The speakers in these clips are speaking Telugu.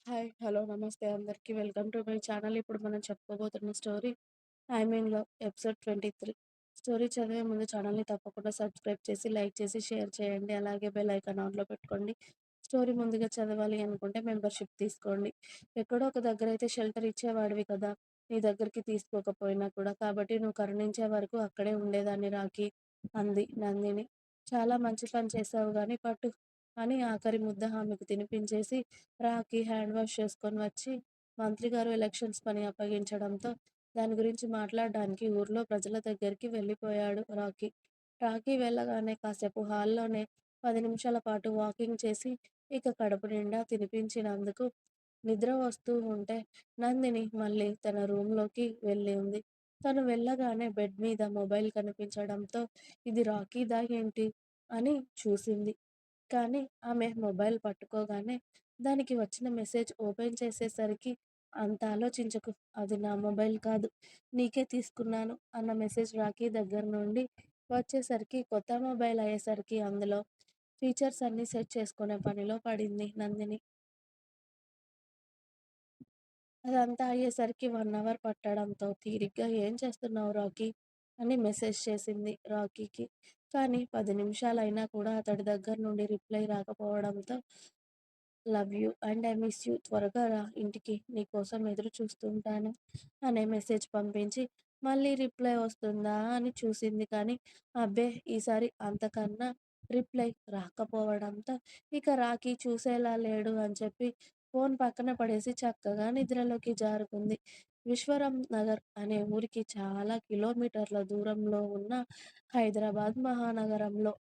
హాయ్. హలో. నమస్తే అందరికి. Welcome to my channel. ఇప్పుడు మనం చెప్పుకోబోతున్న story 'I mean love' episode 23. Story చదివే ముందు ఛానల్‌ని తప్పకుండా సబ్స్క్రైబ్ చేసి, లైక్ చేసి, షేర్ చేయండి. అలాగే బెల్ ఐకాన్ ఆన్‌లో పెట్టుకోండి. స్టోరీ ముందుగా చదవాలి అనుకుంటే మెంబర్‌షిప్ తీసుకోండి. ఎక్కడో ఒక దగ్గరైతే షెల్టర్ ఇచ్చేవాడివి కదా! నీ దగ్గరికి తీసుకోకపోయినా కూడా. కాబట్టి నువ్వు కరుణించే వరకు అక్కడే ఉండేదాన్ని రాకీ అంది నందిని. చాలా మంచి పని చేశావు గానీ పట్టు అని ఆఖరి ముద్ద ఆమెకు తినిపించేసి రాకీ హ్యాండ్ వాష్ చేసుకొని వచ్చి మంత్రి గారు ఎలక్షన్స్ పని అప్పగించడంతో దాని గురించి మాట్లాడడానికి ఊర్లో ప్రజల దగ్గరికి వెళ్ళిపోయాడు రాకీ. రాకీ వెళ్ళగానే కాసేపు హాల్లోనే 10 నిమిషాల పాటు వాకింగ్ చేసి ఇక కడుపు నిండా తినిపించినందుకు నిద్ర వస్తూ ఉంటే నందిని మళ్ళీ తన రూమ్‌లోకి వెళ్ళింది. తను వెళ్ళగానే బెడ్ మీద మొబైల్ కనిపించడంతో ఇది రాకీదా ఏంటి అని చూసింది. కానీ ఆమె మొబైల్ పట్టుకోగానే దానికి వచ్చిన మెసేజ్ ఓపెన్ చేసేసరికి అంత ఆలోచించకు. అది నా మొబైల్ కాదు. నీకే తీసుకున్నాను అన్న మెసేజ్ రాకీ దగ్గర నుండి వచ్చేసరికి కొత్త మొబైల్ అయ్యేసరికి అందులో ఫీచర్స్ అన్నీ సెట్ చేసుకునే పనిలో పడింది నందిని. అదంతా అయ్యేసరికి 1 అవర్ పట్టడంతో తీరిగ్గా "ఏం చేస్తున్నావు రాకీ" అని మెసేజ్ చేసింది రాకీకి. కానీ 10 నిమిషాలైనా కూడా అతడి దగ్గర నుండి రిప్లై రాకపోవడంతో love you and I miss you త్వరగా రా ఇంటికి నీకోసం ఎదురు చూస్తుంటాను అనే మెసేజ్ పంపించి మళ్ళీ రిప్లై వస్తుందా అని చూసింది కానీ అబ్బే ఈసారి అంతకన్నా రిప్లై రాకపోవడంతో ఇక రాకీ చూసేలా లేడు అని చెప్పి ఫోన్ పక్కన పడేసి చక్కగా నిద్రలోకి జారుకుంది. విశ్వరం నగర్ అనే ఊరికి చాలా కిలోమీటర్ల దూరంలో ఉన్న హైదరాబాద్ మహానగరంలో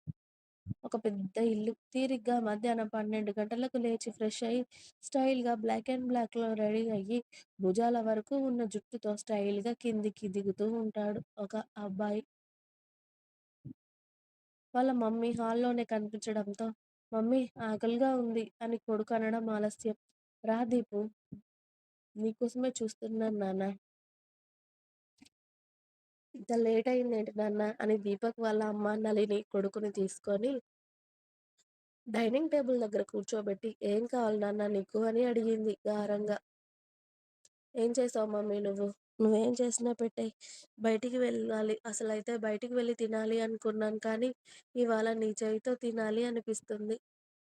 ఒక పెద్ద ఇల్లు. తీరిగ్గా మధ్యాహ్నం 12 గంటలకు లేచి ఫ్రెష్ అయ్యి, స్టైల్‌గా బ్లాక్‌లో రెడీ అయ్యి, భుజాల వరకు ఉన్న జుట్టుతో స్టైల్‌గా కిందికి దిగుతూ ఉంటాడు ఒక అబ్బాయి. వాళ్ళ మమ్మీ హాల్లోనే కనిపించడంతో, "మమ్మీ ఆకలిగా ఉంది" అని కొడుకు అనడం ఆలస్యం. "రా దీపు నీకోసమే చూస్తున్నాను నాన్న. ఇంత లేట్ అయిందేంటి నాన్న" అని దీపక్ వాళ్ళ అమ్మ నళిని కొడుకుని తీసుకొని డైనింగ్ టేబుల్ దగ్గర కూర్చోబెట్టి, "ఏం కావాలి నాన్న నీకు" అని అడిగింది గారంగా. "ఏం చేసావు మమ్మీ నువ్వు? నువ్వేం చేసినా పెట్టేయ్. బయటికి వెళ్ళాలి. అసలైతే బయటికి వెళ్లి తినాలి అనుకున్నాను కానీ, ఇవాళ నీ చేయితో తినాలి అనిపిస్తుంది"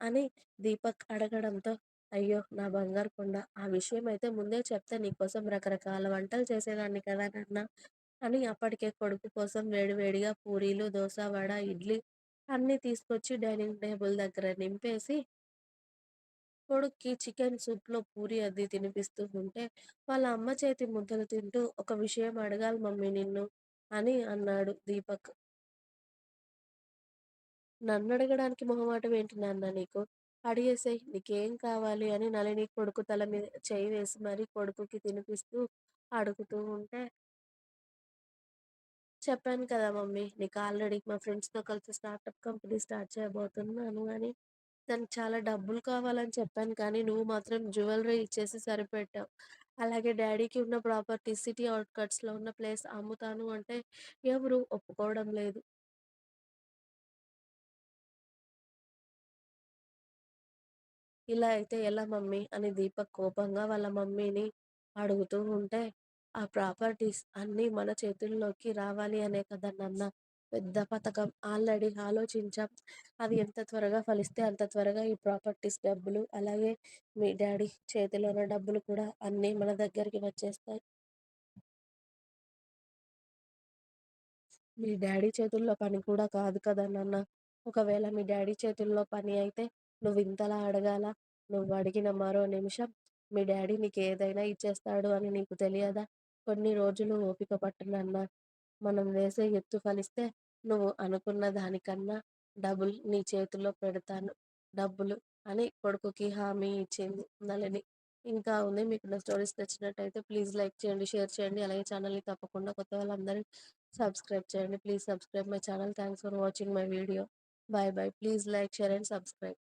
అని దీపక్ అడగడంతో, "అయ్యో! నా బంగారు కొండ. ఆ విషయమైతే ముందే చెప్తే నీకోసం రకరకాల వంటలు చేసేదాన్ని కదా నాన్న" అని అప్పటికే కొడుకు కోసం వేడివేడిగా పూరీలు, దోస, వడ, ఇడ్లీ అన్నీ తీసుకొచ్చి డైనింగ్ టేబుల్ దగ్గర నింపేసి కొడుక్కి చికెన్ సూప్‌లో పూరి అద్ది తినిపిస్తూ ఉంటే, వాళ్ళ అమ్మ చేతి ముద్దలు తింటూ "ఒక విషయం అడగాలి మమ్మీ నిన్ను" అని అన్నాడు దీపక్. "నన్నడగడానికి మొహమాటం ఏంటి నాన్న నీకు? అడిగేసేయ్ నీకేం కావాలి" అని నళిని కొడుకు తల మీద చెయ్యి వేసి మరీ కొడుకుకి తినిపిస్తూ అడుగుతూ ఉంటే, "చెప్పాను కదా మమ్మీ నీకు ఆల్రెడీ మా ఫ్రెండ్స్‌తో కలిసి స్టార్టప్ కంపెనీ స్టార్ట్ చేయబోతున్నాను అని. దానికి చాలా డబ్బులు కావాలని చెప్పాను కానీ, నువ్వు మాత్రం జ్యువెల్లరీ ఇచ్చేసి సరిపెట్టావు. అలాగే డ్యాడీకి ఉన్న ప్రాపర్టీస్ సిటీ ఔట్‌కట్స్‌లో ఉన్న ప్లేస్ అమ్ముతాను అంటే ఎవరు ఒప్పుకోవడం లేదు. ఇలా అయితే ఎలా మమ్మీ" అని దీపక్ కోపంగా వాళ్ళ మమ్మీని అడుగుతూ ఉంటే, "ఆ ప్రాపర్టీస్ అన్నీ మన చేతుల్లోకి రావాలి అనే కదా నాన్న పెద్ద పథకం. ఆల్రెడీ ఆలోచించాం. అది ఎంత త్వరగా ఫలిస్తే అంత త్వరగా ఈ ప్రాపర్టీస్ డబ్బులు, అలాగే మీ డ్యాడీ చేతిలో ఉన్న డబ్బులు కూడా అన్నీ మన దగ్గరికి వచ్చేస్తాయి. మీ డ్యాడీ చేతుల్లో పని కూడా కాదు కదా నాన్న! ఒకవేళ మీ డ్యాడీ చేతుల్లో పని అయితే నువ్వింతలా అడగాలా? నువ్వు అడిగిన మరో నిమిషం మీ డ్యాడీ నీకేదైనా ఇచ్చేస్తాడు అని నీకు తెలియదా? కొన్ని రోజులు ఓపిక పట్టు నాన్న. మనం వేసే ఎత్తు ఫలిస్తే నువ్వు అనుకున్న దానికన్నా డబుల్ నీ చేతిలో పెడతాను డబ్బులు" అని కొడుకుకి హామీ ఇచ్చింది నళిని. ఇంకా ఉంది. మీకు నా స్టోరీస్ నచ్చినట్టయితే ప్లీజ్ లైక్ చేయండి, షేర్ చేయండి. అలాగే ఛానల్‌ని తప్పకుండా కొత్త వాళ్ళందరూ సబ్స్క్రైబ్ చేయండి. Please subscribe my channel. Thanks for watching my video. By by. Please like, share and subscribe.